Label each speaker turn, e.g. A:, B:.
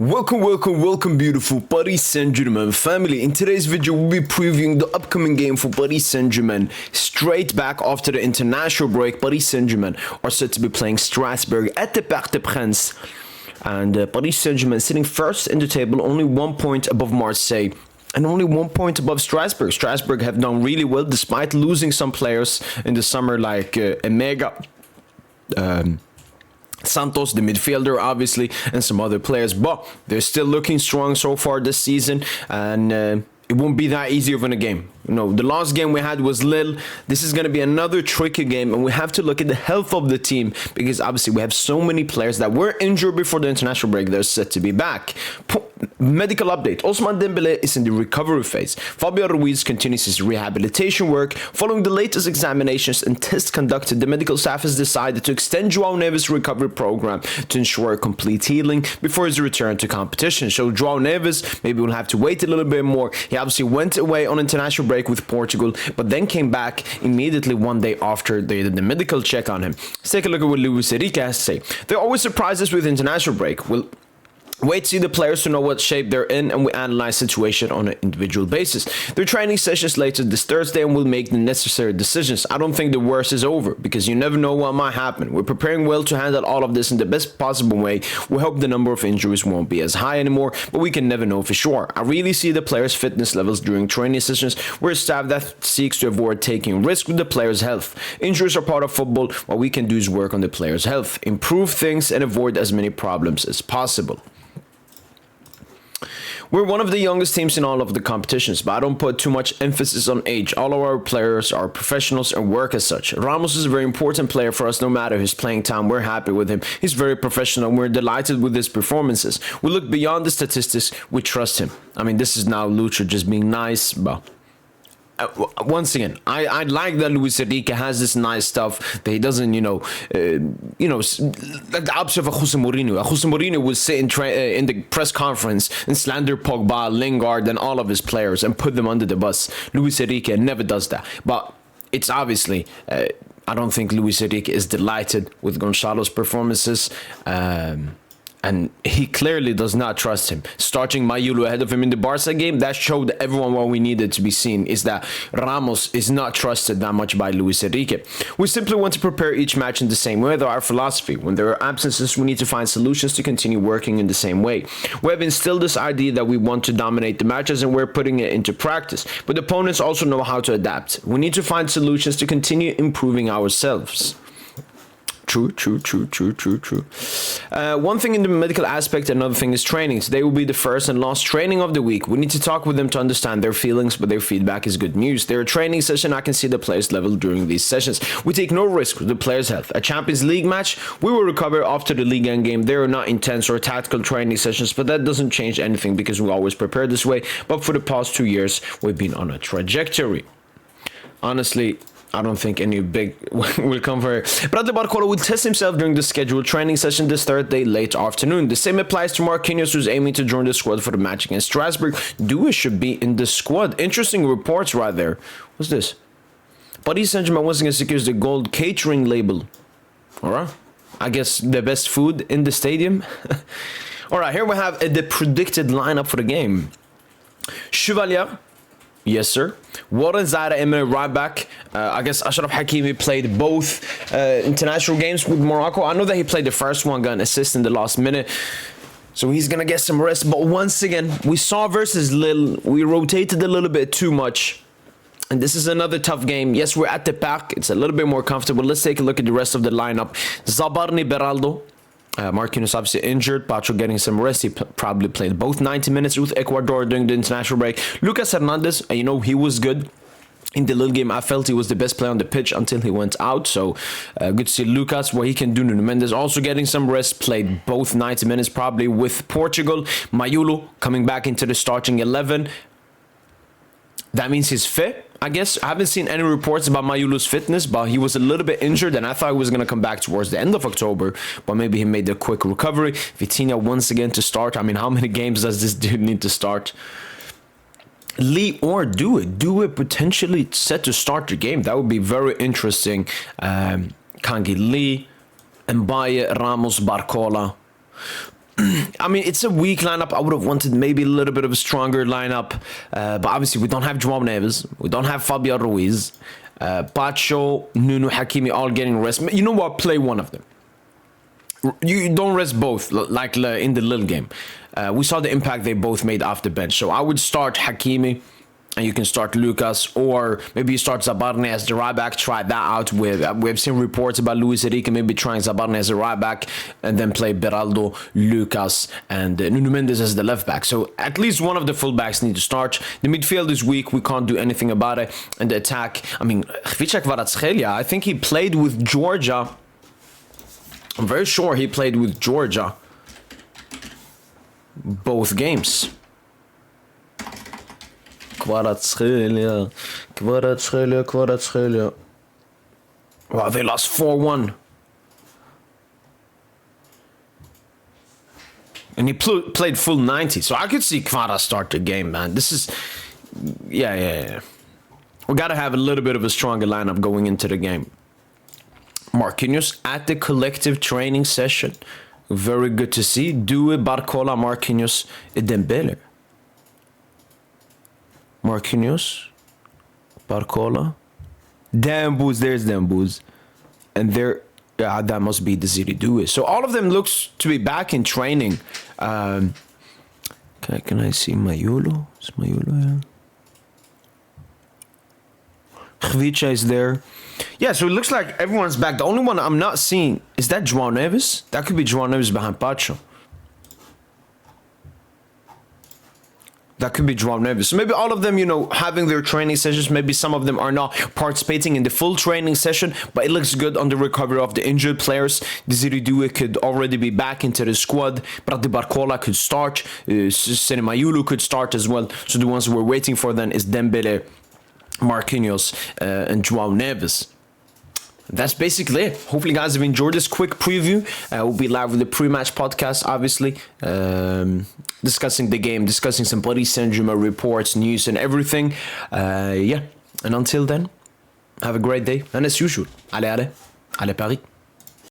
A: Welcome, beautiful Paris Saint-Germain family. In today's video, we'll be previewing the upcoming game for Paris Saint-Germain. Straight back after the international break, Paris Saint-Germain are set to be playing Strasbourg at the Parc des Princes. And Paris Saint-Germain sitting first in the table, only 1 point above Marseille. And only 1 point above Strasbourg. Strasbourg have done really well despite losing some players in the summer like Emega. Santos, the midfielder, obviously, and some other players, but they're still looking strong so far this season, and it won't be that easy of in a game. You know, the last game we had was Lille. This is going to be another tricky game, and we have to look at the health of the team because obviously we have so many players that were injured before the international break. They're set to be back. Medical update. Ousmane Dembélé is in the recovery phase. Fabio Ruiz continues his rehabilitation work. Following the latest examinations and tests conducted, the medical staff has decided to extend João Neves' recovery program to ensure complete healing before his return to competition. So João Neves, maybe we'll have to wait a little bit more. He obviously went away on international break with Portugal, but then came back immediately 1 day after they did the medical check on him. Let's take a look at what Luis Enrique has to say. There are always surprises with international break. We'll wait to see the players to know what shape they're in, and we analyze situation on an individual basis. Their training sessions later this Thursday, and we'll make the necessary decisions. I don't think the worst is over because you never know what might happen. We're preparing well to handle all of this in the best possible way. We hope the number of injuries won't be as high anymore, but we can never know for sure. I really see the players' fitness levels during training sessions. We're a staff that seeks to avoid taking risks with the players' health. Injuries are part of football. What we can do is work on the players' health, improve things, and avoid as many problems as possible. We're one of the youngest teams in all of the competitions, but I don't put too much emphasis on age. All of our players are professionals and work as such. Ramos is a very important player for us no matter his playing time. We're happy with him. He's very professional and we're delighted with his performances. We look beyond the statistics. We trust him. I mean, this is now Lucha just being nice, but once again, I like that Luis Enrique has this nice stuff that he doesn't, like the opposite of Jose Mourinho. Jose Mourinho would sit in the press conference and slander Pogba, Lingard, and all of his players and put them under the bus. Luis Enrique never does that. But it's obviously, I don't think Luis Enrique is delighted with Gonçalo's performances. And he clearly does not trust him. Starting Mayulu ahead of him in the Barca game, that showed everyone what we needed to be seen, is that Ramos is not trusted that much by Luis Enrique. We simply want to prepare each match in the same way, though our philosophy. When there are absences, we need to find solutions to continue working in the same way. We have instilled this idea that we want to dominate the matches, and we're putting it into practice. But opponents also know how to adapt. We need to find solutions to continue improving ourselves. True. One thing in the medical aspect, another thing is training. Today will be the first and last training of the week. We need to talk with them to understand their feelings, but their feedback is good news. Their training session, I can see the players' level during these sessions. We take no risk with the players' health. A Champions League match, we will recover after the Ligue game. They are not intense or tactical training sessions, but that doesn't change anything because we always prepare this way. But for the past 2 years, we've been on a trajectory. Honestly, I don't think any big will come for it. Bradley Barcola will test himself during the scheduled training session this Thursday late afternoon. The same applies to Marquinhos, who's aiming to join the squad for the match against Strasbourg. Due should be in the squad. Interesting reports right there. What's this? Paris Saint-Germain once again secures the gold catering label. Alright. I guess the best food in the stadium. Alright, here we have the predicted lineup for the game. Chevalier. Yes, sir. Warren Zaire Emre right back. I guess Ashraf Hakimi played both international games with Morocco. I know that he played the first one, got an assist in the last minute. So he's going to get some rest. But once again, we saw versus Lille, we rotated a little bit too much. And this is another tough game. Yes, we're at the Parc. It's a little bit more comfortable. Let's take a look at the rest of the lineup. Zabarni Beraldo. Marquinhos obviously injured. Pacho getting some rest. He probably played both 90 minutes with Ecuador during the international break. Lucas Hernandez, he was good. In the Lille game, I felt he was the best player on the pitch until he went out. So, good to see Lucas, what he can do. Nuno Mendes also getting some rest. Played both 90 minutes probably with Portugal. Mayulu coming back into the starting 11. That means he's fit, I guess. I haven't seen any reports about Mayulu's fitness, but he was a little bit injured, and I thought he was going to come back towards the end of October, but maybe he made a quick recovery. Vitinha once again to start. I mean, how many games does this dude need to start? Lee or Do it potentially set to start the game. That would be very interesting. Kangi Lee, Mbaye, Ramos, Barcola. I mean, it's a weak lineup. I would have wanted maybe a little bit of a stronger lineup. But obviously, we don't have João Neves. We don't have Fabian Ruiz. Pacho, Nuno, Hakimi all getting rest. You know what? Play one of them. You don't rest both, like in the little game. We saw the impact they both made off the bench. So I would start Hakimi, and you can start Lucas, or maybe you start Zabarne as the right back. Try that out. We've seen reports about Luis Enrique maybe trying Zabarne as a right back, and then play Beraldo, Lucas, and Nuno Mendes as the left back. So at least one of the full backs need to start. The midfield is weak. We can't do anything about it. And the attack, I mean, Khvicha Kvaratskhelia, I think he played with Georgia. I'm very sure he played with Georgia both games. Kvaratskhelia. Wow, they lost 4-1. And he played full 90. So I could see Kvara start the game, man. This is... Yeah. We got to have a little bit of a stronger lineup going into the game. Marquinhos at the collective training session. Very good to see. Due, Barcola, Marquinhos, and Dembele. Marquinhos, Barcola, Dembooz, there's Dembooz. And there, that must be the Ziri Due. So all of them looks to be back in training. Can I see Mayulo? Is Mayulo here? Khvicha is there. Yeah, so it looks like everyone's back. The only one I'm not seeing, is that João Neves? That could be João Neves behind Pacho. That could be João Neves. So maybe all of them, having their training sessions. Maybe some of them are not participating in the full training session, but it looks good on the recovery of the injured players. Desiree Doué could already be back into the squad. Brady Barcola could start. Sene Mayulu could start as well. So the ones we're waiting for then is Dembele, Marquinhos, and João Neves. That's basically it. Hopefully, guys have enjoyed this quick preview. We'll be live with the pre-match podcast, obviously, discussing the game, discussing some Paris Saint-Germain reports, news, and everything. And until then, have a great day. And as usual, allez Paris.